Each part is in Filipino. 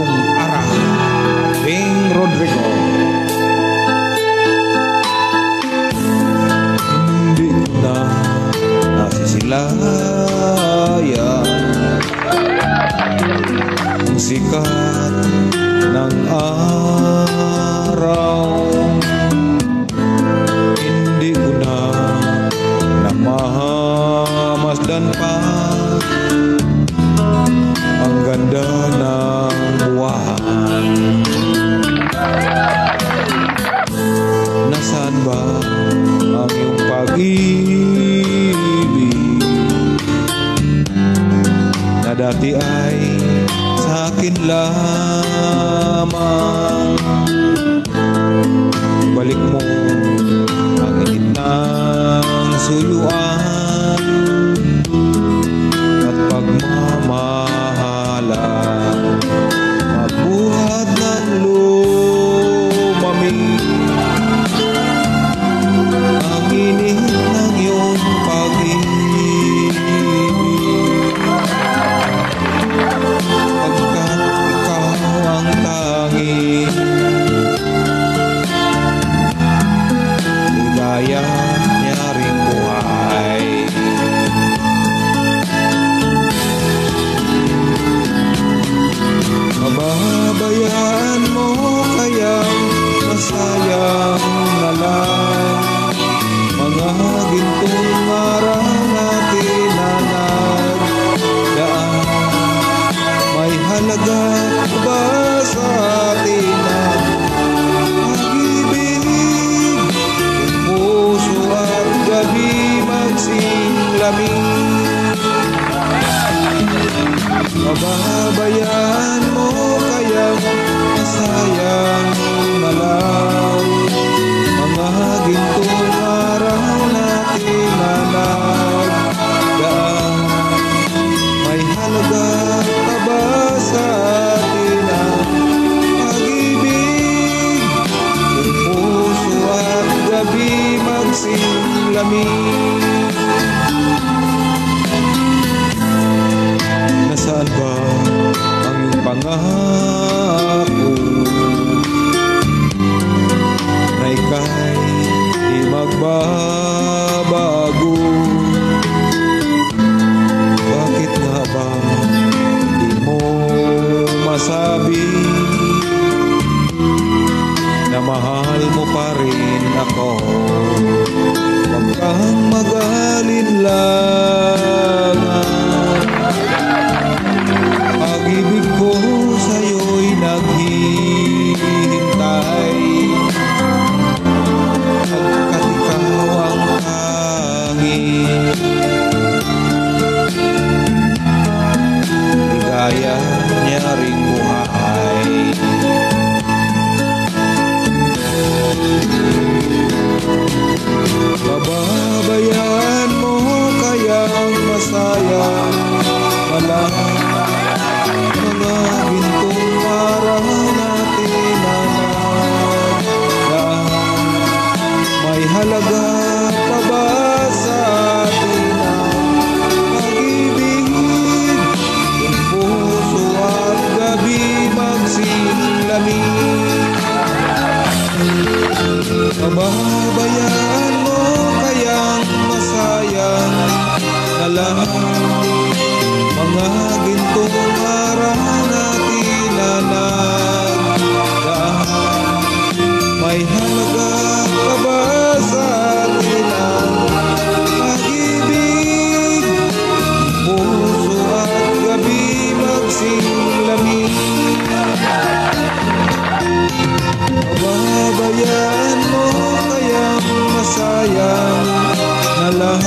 gintong ara Bing Rodrigo. Hindi ko na nasisilayan ang sikat ng araw. Hindi ko na namamasdan pa ang ganda ng buwan. Nasaan ba ang iyong pag-ibig na dati ay sa akin lamang? Balik mo ang init ng suyuan at pagmamahalan, magbuhat ng lumamig ang init ng iyong pag-ibig, pagkat ikaw ang tanging ligaya niya ring buhay. Mababayaan mo kayang masayang na lang mga gintong araw natin na nagdaan. May halaga ba sa atin ang pag-ibig? Kung puso at gabi magsimlamig, mababayaan mo kayang masayang na lang mga gintong araw natin na nagdaan. May halaga pa ba sa atin ang pag-ibig? Kung puso at gabi magsimlamig, nasaan ba ang iyong pangako na ika'y di magbabago? Bakit nga ba di mo masabi na mahal mo pa rin ako? Huwag kang mag-alinlangan, pag-ibig ko sa'yo'y naghihintay, pagkat ikaw ang tanging ligaya niya ring buhay. Bababayaan mo kayang masayang walang mga gintong araw natin na nagdaan. May halaga pa ba sa atin ang pag-ibig? Kung puso at gabi magsimlamig, mababayaan mo kayang masayang na lang mga gintong araw natin na nagdaan. May halaga pa ba sa atin ang pag-ibig? Puso at gabi magsimlamig, mababayaan mo kayang masayang na lang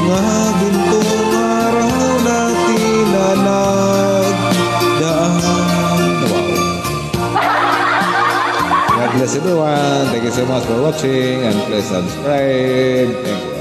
mga gintong araw natin na nagdaan. Wow! God bless everyone. Thank you so much for watching and please subscribe. Thank you.